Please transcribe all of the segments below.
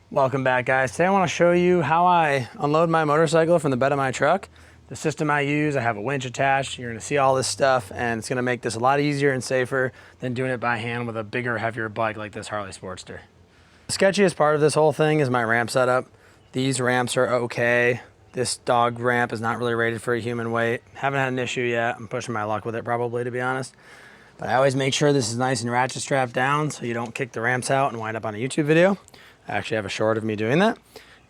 Welcome back, guys. Today I want to show you how I unload my motorcycle from the bed of my truck. The system I use, I have a winch attached. You're going to see all this stuff, and it's going to make this a lot easier and safer than doing it by hand with a bigger, heavier bike like this Harley Sportster. The sketchiest part of this whole thing is my ramp setup. These ramps are okay. This dog ramp is not really rated for a human weight. Haven't had an issue yet. I'm pushing my luck with it probably, to be honest. But I always make sure this is nice and ratchet strapped down so you don't kick the ramps out and wind up on a YouTube video. I actually have a short of me doing that.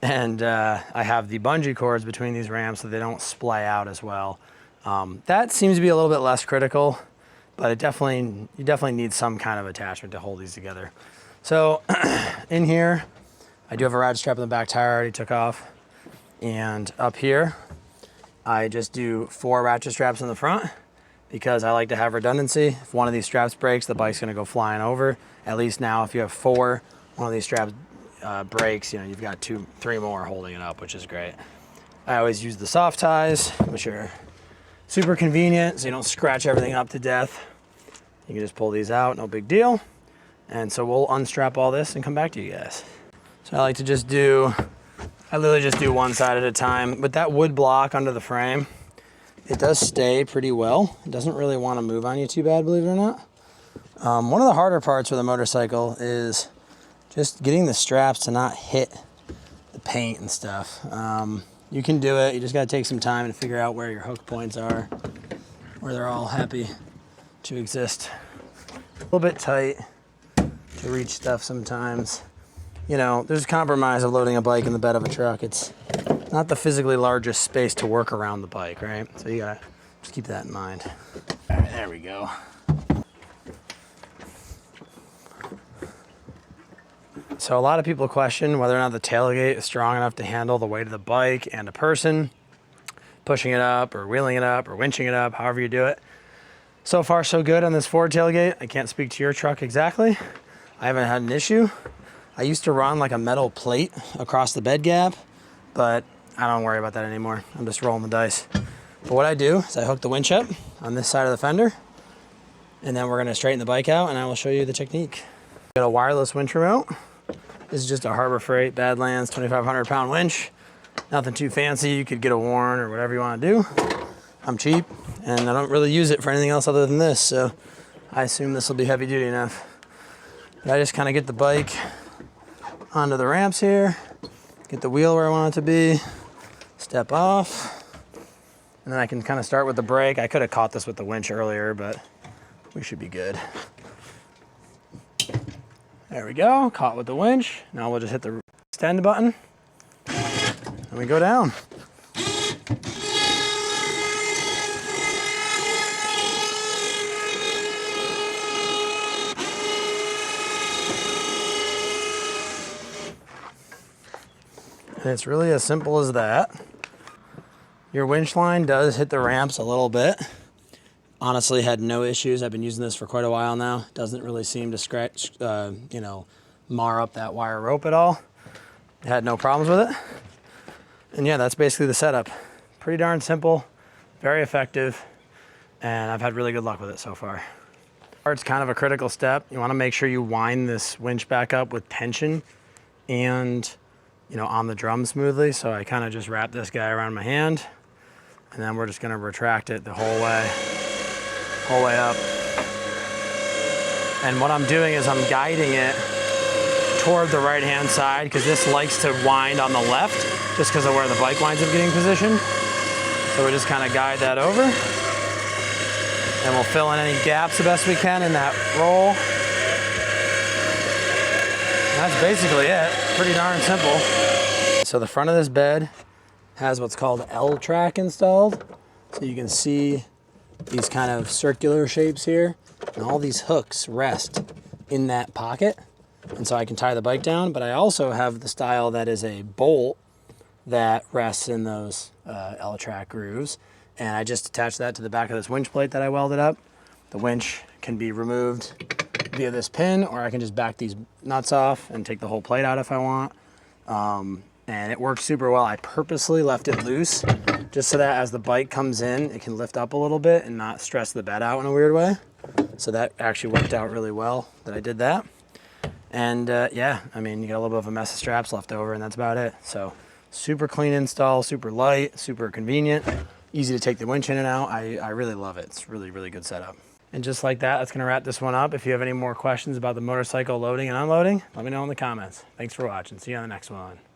And I have the bungee cords between these ramps so they don't splay out as well. That seems to be a little bit less critical, but you definitely need some kind of attachment to hold these together. So in here, I do have a ratchet strap on the back tire I already took off. And up here, I just do 4 ratchet straps in the front because I like to have redundancy. If one of these straps breaks, the bike's gonna go flying over. At least now, if you have 4, one of these straps breaks, you know, you've got 2, 3 more holding it up, which is great. I always use the soft ties, which are super convenient, so you don't scratch everything up to death. You can just pull these out, no big deal. And so we'll unstrap all this and come back to you guys. So I like to just I literally just do one side at a time. But that wood block under the frame, it does stay pretty well. It doesn't really want to move on you too bad, believe it or not. One of the harder parts with a motorcycle is just getting the straps to not hit the paint and stuff. You can do it. You just got to take some time and figure out where your hook points are, where they're all happy to exist. A little bit tight to reach stuff sometimes. You know, there's a compromise of loading a bike in the bed of a truck. It's not the physically largest space to work around the bike, right? So you gotta just keep that in mind. All right, there we go. So a lot of people question whether or not the tailgate is strong enough to handle the weight of the bike and a person, pushing it up or wheeling it up or winching it up, however you do it. So far, so good on this Ford tailgate. I can't speak to your truck exactly. I haven't had an issue. I used to run like a metal plate across the bed gap, but I don't worry about that anymore. I'm just rolling the dice. But what I do is I hook the winch up on this side of the fender, and then we're gonna straighten the bike out and I will show you the technique. Got a wireless winch remote. This is just a Harbor Freight Badlands 2,500 pound winch. Nothing too fancy. You could get a Warren or whatever you want to do. I'm cheap and I don't really use it for anything else other than this, so I assume this will be heavy duty enough. But I just kind of get the bike onto the ramps here, get the wheel where I want it to be, step off, and then I can kind of start with the brake. I could have caught this with the winch earlier, but we should be good. There we go, caught with the winch. Now we'll just hit the extend button and we go down. And it's really as simple as that. Your winch line does hit the ramps a little bit. Honestly, had no issues. I've been using this for quite a while now. Doesn't really seem to scratch, you know, mar up that wire rope at all. Had no problems with it. And yeah, that's basically the setup. Pretty darn simple, very effective, and I've had really good luck with it so far. It's kind of a critical step. You want to make sure you wind this winch back up with tension and, you know, on the drum smoothly. So I kind of just wrap this guy around my hand, and then we're just going to retract it the whole way up. And what I'm doing is I'm guiding it toward the right hand side because this likes to wind on the left just because of where the bike winds up getting positioned. So we just kind of guide that over and we'll fill in any gaps the best we can in that roll. And that's basically it. Pretty darn simple. So the front of this bed has what's called L-track installed. So you can see these kind of circular shapes here, and all these hooks rest in that pocket. And so I can tie the bike down, but I also have the style that is a bolt that rests in those L-track grooves. And I just attach that to the back of this winch plate that I welded up. The winch can be removed via this pin, or I can just back these nuts off and take the whole plate out if I want. And it works super well. I purposely left it loose just so that as the bike comes in, it can lift up a little bit and not stress the bed out in a weird way. So that actually worked out really well that I did that. And yeah, I mean, you got a little bit of a mess of straps left over, and that's about it. So super clean install, super light, super convenient, easy to take the winch in and out. I really love it. It's really, really good setup. And just like that, that's gonna wrap this one up. If you have any more questions about the motorcycle loading and unloading, let me know in the comments. Thanks for watching. See you on the next one.